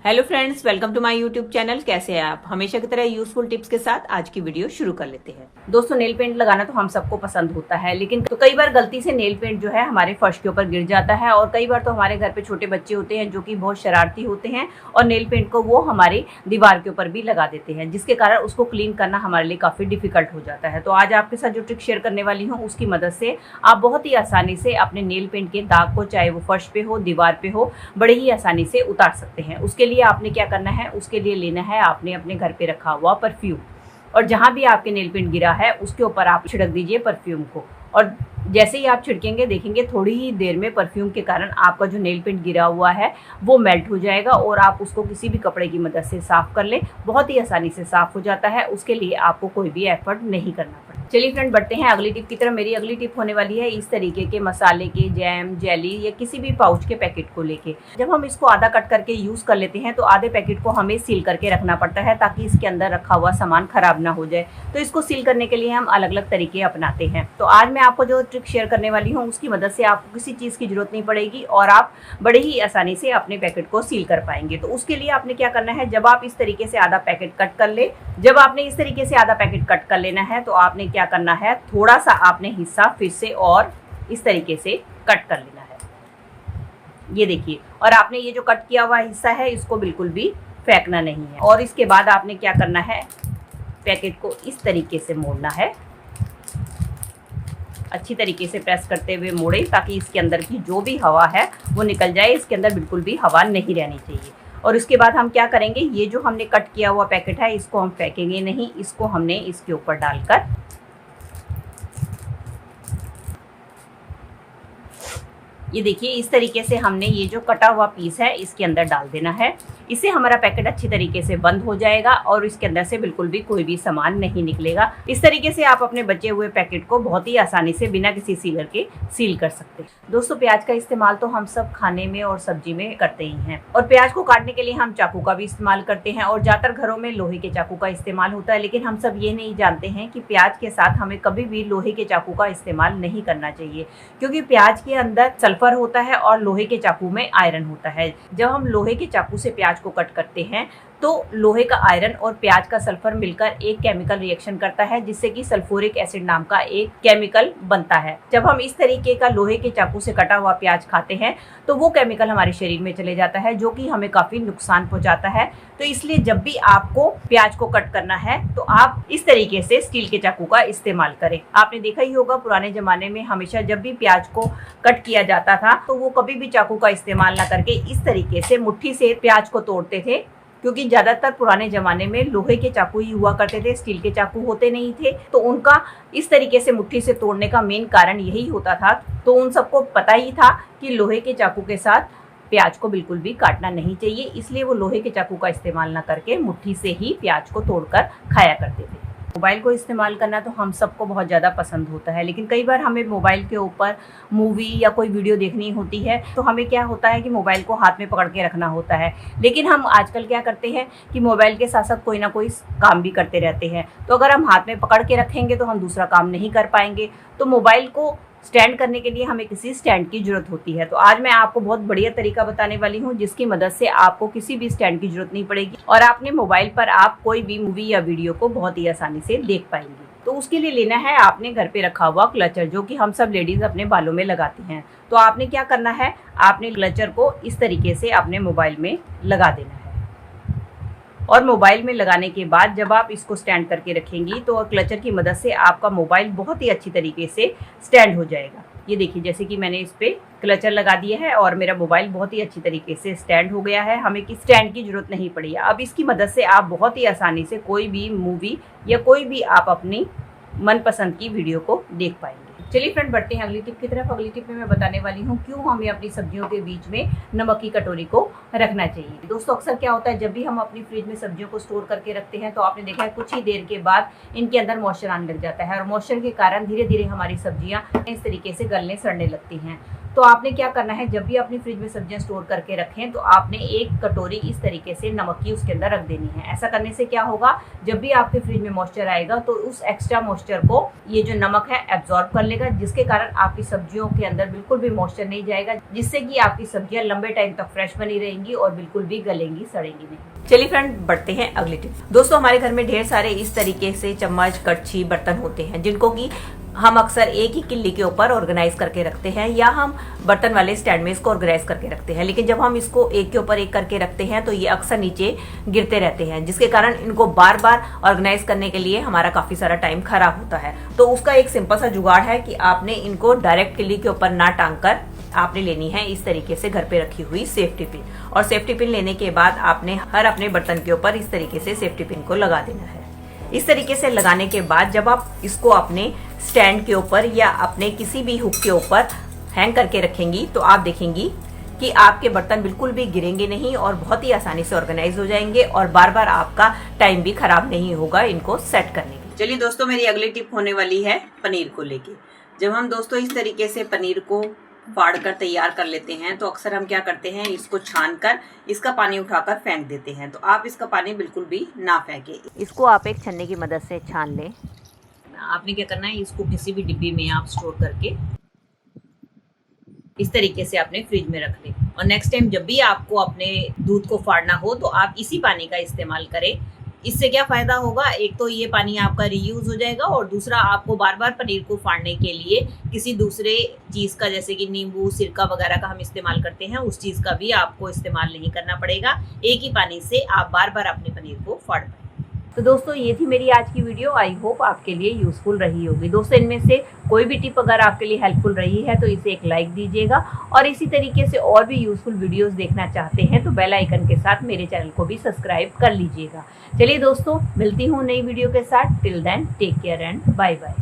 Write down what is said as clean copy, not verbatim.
Hello friends, welcome to my YouTube channel. कैसे हैं आप? हमेशा की तरह यूजफुल टिप्स के साथ आज की वीडियो शुरू कर लेते हैं। दोस्तों, नेल पेंट लगाना तो हम सबको पसंद होता है, लेकिन तो कई बार गलती से नेल पेंट जो है हमारे फर्श के ऊपर गिर जाता है। और कई बार तो हमारे घर पे छोटे बच्चे होते हैं जो कि बहुत शरारती होते हैं और नेल पेंट को वो हमारी दीवार के ऊपर भी लगा देते हैं, जिसके कारण उसको क्लीन करना हमारे लिए काफ़ी डिफिकल्ट हो जाता है। तो आज आपके साथ जो ट्रिक शेयर करने वाली हूँ उसकी मदद से आप बहुत ही आसानी से अपने नेल पेंट के दाग को, चाहे वो फर्श पे हो, दीवार पे हो, बड़े ही आसानी से उतार सकते हैं। उसके लिए आपने क्या करना है, उसके लिए लेना है आपने अपने घर पे रखा हुआ परफ्यूम, और जहां भी आपके नेल पेंट गिरा है उसके ऊपर आप छिड़क दीजिए परफ्यूम को। और जैसे ही आप छिड़केंगे देखेंगे थोड़ी ही देर में परफ्यूम के कारण आपका जो नेल पेंट गिरा हुआ है वो मेल्ट हो जाएगा और आप उसको किसी भी कपड़े की मदद से साफ कर लें, बहुत ही आसानी से साफ हो जाता है। उसके लिए आपको कोई भी एफर्ट नहीं करना पड़ता। चलिए फ्रेंड, बढ़ते हैं अगली टिप की तरफ। मेरी अगली टिप होने वाली है इस तरीके के मसाले के, जैम, जेली या किसी भी पाउच के पैकेट को लेके। जब हम इसको आधा कट करके यूज कर लेते हैं तो आधे पैकेट को हमें सील करके रखना पड़ता है ताकि इसके अंदर रखा हुआ सामान खराब ना हो जाए। तो इसको सील करने के लिए हम अलग अलग तरीके अपनाते हैं। तो आज मैं आपको जो ट्रिक शेयर करने वाली हूँ उसकी मदद से आपको किसी चीज़ की जरूरत नहीं पड़ेगी और आप बड़े ही आसानी से अपने पैकेट को सील कर पाएंगे। तो उसके लिए आपने क्या करना है, जब आप इस तरीके से आधा पैकेट कट कर ले, जब आपने इस तरीके से आधा पैकेट कट कर लेना है तो आपने क्या करना है, थोड़ा सा आपने हिस्सा फिर से और इस तरीके से कट कर लेना है। ये देखिए, और आपने ये जो कट किया हुआ हिस्सा है इसको बिल्कुल भी फेंकना नहीं है। और इसके बाद आपने क्या करना है, पैकेट को इस तरीके से मोड़ना है, अच्छी तरीके से प्रेस करते हुए मोड़े ताकि इसके अंदर की जो भी हवा है वो निकल जाए। इसके अंदर बिल्कुल भी हवा नहीं रहनी चाहिए। और इसके बाद हम क्या करेंगे, ये जो हमने कट किया हुआ पैकेट है इसको हम फेंकेंगे नहीं, इसको हमने इसके ऊपर डालकर ये देखिए इस तरीके से हमने ये जो कटा हुआ पीस है इसके अंदर डाल देना है। इससे हमारा पैकेट अच्छी तरीके से बंद हो जाएगा और इसके अंदर से बिल्कुल भी कोई भी सामान नहीं निकलेगा। इस तरीके से आप अपने बचे हुए पैकेट को बहुत ही आसानी से बिना किसी सीलर के सील कर सकते हैं। दोस्तों, प्याज का इस्तेमाल तो हम सब खाने में और सब्जी में करते ही हैं, और प्याज को काटने के लिए हम चाकू का भी इस्तेमाल करते हैं और ज्यादातर घरों में लोहे के चाकू का इस्तेमाल होता है। लेकिन हम सब ये नहीं जानते हैं कि प्याज के साथ हमें कभी भी लोहे के चाकू का इस्तेमाल नहीं करना चाहिए, क्योंकि प्याज के अंदर सल्फर होता है और लोहे के चाकू में आयरन होता है। जब हम लोहे के चाकू से प्याज को कट करते हैं तो लोहे का आयरन और प्याज का सल्फर मिलकर एक केमिकल रिएक्शन करता है, जिससे कि सल्फ्यूरिक एसिड नाम का एक केमिकल बनता है। जब हम इस तरीके का लोहे के चाकू से कटा हुआ प्याज खाते हैं तो वो केमिकल हमारे शरीर में चले जाता है, जो कि हमें काफी नुकसान पहुंचाता है। तो इसलिए जब भी आपको प्याज को कट करना है तो आप इस तरीके से स्टील के चाकू का इस्तेमाल करें। आपने देखा ही होगा पुराने जमाने में हमेशा जब भी प्याज को कट किया जाता था तो वो कभी भी चाकू का इस्तेमाल ना करके इस तरीके से मुट्ठी से प्याज को तोड़ते थे, क्योंकि ज्यादातर पुराने जमाने में लोहे के चाकू ही हुआ करते थे, स्टील के चाकू होते नहीं थे। तो उनका इस तरीके से मुट्ठी से तोड़ने का मेन कारण यही होता था। तो उन सबको पता ही था कि लोहे के चाकू के साथ प्याज को बिल्कुल भी काटना नहीं चाहिए, इसलिए वो लोहे के चाकू का इस्तेमाल ना करके मुट्ठी से ही प्याज को तोड़कर खाया करते थे। मोबाइल को इस्तेमाल करना तो हम सबको बहुत ज़्यादा पसंद होता है, लेकिन कई बार हमें मोबाइल के ऊपर मूवी या कोई वीडियो देखनी होती है तो हमें क्या होता है कि मोबाइल को हाथ में पकड़ के रखना होता है। लेकिन हम आजकल क्या करते हैं कि मोबाइल के साथ साथ कोई ना कोई काम भी करते रहते हैं। तो अगर हम हाथ में पकड़ के रखेंगे तो हम दूसरा काम नहीं कर पाएंगे। तो मोबाइल को स्टैंड करने के लिए हमें किसी स्टैंड की जरूरत होती है। तो आज मैं आपको बहुत बढ़िया तरीका बताने वाली हूँ जिसकी मदद से आपको किसी भी स्टैंड की जरूरत नहीं पड़ेगी और आपने मोबाइल पर आप कोई भी मूवी या वीडियो को बहुत ही आसानी से देख पाएंगे। तो उसके लिए लेना है आपने घर पे रखा हुआ क्लचर, जो कि हम सब लेडीज अपने बालों में लगाती हैं। तो आपने क्या करना है, आपने क्लचर को इस तरीके से अपने मोबाइल में लगा देना है। और मोबाइल में लगाने के बाद जब आप इसको स्टैंड करके रखेंगी तो क्लचर की मदद से आपका मोबाइल बहुत ही अच्छी तरीके से स्टैंड हो जाएगा। ये देखिए, जैसे कि मैंने इस पे क्लचर लगा दिया है और मेरा मोबाइल बहुत ही अच्छी तरीके से स्टैंड हो गया है। हमें किसी स्टैंड की जरूरत नहीं पड़ी है। अब इसकी मदद से आप बहुत ही आसानी से कोई भी मूवी या कोई भी आप अपनी मनपसंद की वीडियो को देख पाएंगे। चलिए फ्रेंड, बढ़ते हैं अगली टिप की तरफ। अगली टिप में मैं बताने वाली हूँ क्यों हमें अपनी सब्जियों के बीच में नमक की कटोरी को रखना चाहिए। दोस्तों, अक्सर क्या होता है जब भी हम अपनी फ्रिज में सब्जियों को स्टोर करके रखते हैं तो आपने देखा है कुछ ही देर के बाद इनके अंदर मॉइस्चर आने लग जाता है और मॉइस्चर के कारण धीरे धीरे हमारी सब्जियां इस तरीके से गलने सड़ने लगती हैं। तो आपने क्या करना है, जब भी अपनी फ्रिज में सब्जियां स्टोर करके रखें तो आपने एक कटोरी इस तरीके से नमक की उसके अंदर रख देनी है। ऐसा करने से क्या होगा, जब भी आपके फ्रिज में मॉइस्चर आएगा तो उस एक्स्ट्रा मॉइस्चर को ये जो नमक है एब्जॉर्ब कर लेगा, जिसके कारण आपकी सब्जियों के अंदर बिल्कुल भी मॉइस्चर नहीं जाएगा, जिससे कि आपकी सब्जियां लंबे टाइम तक फ्रेश बनी रहेंगी और बिल्कुल भी गलेंगी सड़ेंगी नहीं। चलिए फ्रेंड, बढ़ते हैं अगले टिप। दोस्तों, हमारे घर में ढेर सारे इस तरीके से चम्मच, कड़छी, बर्तन होते हैं जिनको कि हम अक्सर एक ही किल्ली के ऊपर ऑर्गेनाइज करके रखते हैं, या हम बर्तन वाले स्टैंड में इसको ऑर्गेनाइज करके रखते हैं। लेकिन जब हम इसको एक के ऊपर एक करके रखते हैं तो ये अक्सर नीचे गिरते रहते हैं, जिसके कारण इनको बार बार ऑर्गेनाइज करने के लिए हमारा काफी सारा टाइम खराब होता है। तो उसका एक सिंपल सा जुगाड़ है कि आपने इनको डायरेक्ट किल्ली के ऊपर ना टांग कर आपने लेनी है इस तरीके से घर पे रखी हुई सेफ्टी पिन, और सेफ्टी पिन लेने के बाद आपने हर अपने बर्तन के ऊपर इस तरीके से सेफ्टी पिन को लगा देना है। इस तरीके से लगाने के बाद जब आप इसको अपने स्टैंड के ऊपर या अपने किसी भी हुक के ऊपर हैंग करके रखेंगी तो आप देखेंगी कि आपके बर्तन बिल्कुल भी गिरेंगे नहीं और बहुत ही आसानी से ऑर्गेनाइज हो जाएंगे, और बार बार आपका टाइम भी खराब नहीं होगा इनको सेट करने के। चलिए दोस्तों, मेरी अगली टिप होने वाली है पनीर को लेके। जब हम दोस्तों इस तरीके से पनीर को फाड़ कर तैयार कर लेते हैं तो अक्सर हम क्या करते हैं, इसको छान कर इसका पानी उठाकर फेंक देते हैं। तो आप इसका पानी बिल्कुल भी ना फेंकें, इसको आप एक छन्नी की मदद से छान लें। आपने क्या करना है, इसको किसी भी डिब्बी में आप स्टोर करके इस तरीके से अपने फ्रिज में रख लें, और नेक्स्ट टाइम जब भी आपको अपने दूध को फाड़ना हो तो आप इसी पानी का इस्तेमाल करें। इससे क्या फायदा होगा, एक तो ये पानी आपका रीयूज हो जाएगा, और दूसरा आपको बार बार पनीर को फाड़ने के लिए किसी दूसरे चीज का, जैसे कि नींबू, सिरका वगैरह का हम इस्तेमाल करते हैं, उस चीज का भी आपको इस्तेमाल नहीं करना पड़ेगा। एक ही पानी से आप बार बार अपने पनीर को फाड़ पाएंगे। तो दोस्तों, ये थी मेरी आज की वीडियो। आई होप आपके लिए यूजफुल रही होगी। दोस्तों, इनमें से कोई भी टिप अगर आपके लिए हेल्पफुल रही है तो इसे एक लाइक दीजिएगा, और इसी तरीके से और भी यूजफुल वीडियोस देखना चाहते हैं तो बेल आइकन के साथ मेरे चैनल को भी सब्सक्राइब कर लीजिएगा। चलिए दोस्तों, मिलती हूँ नई वीडियो के साथ। Till then, take care and bye bye.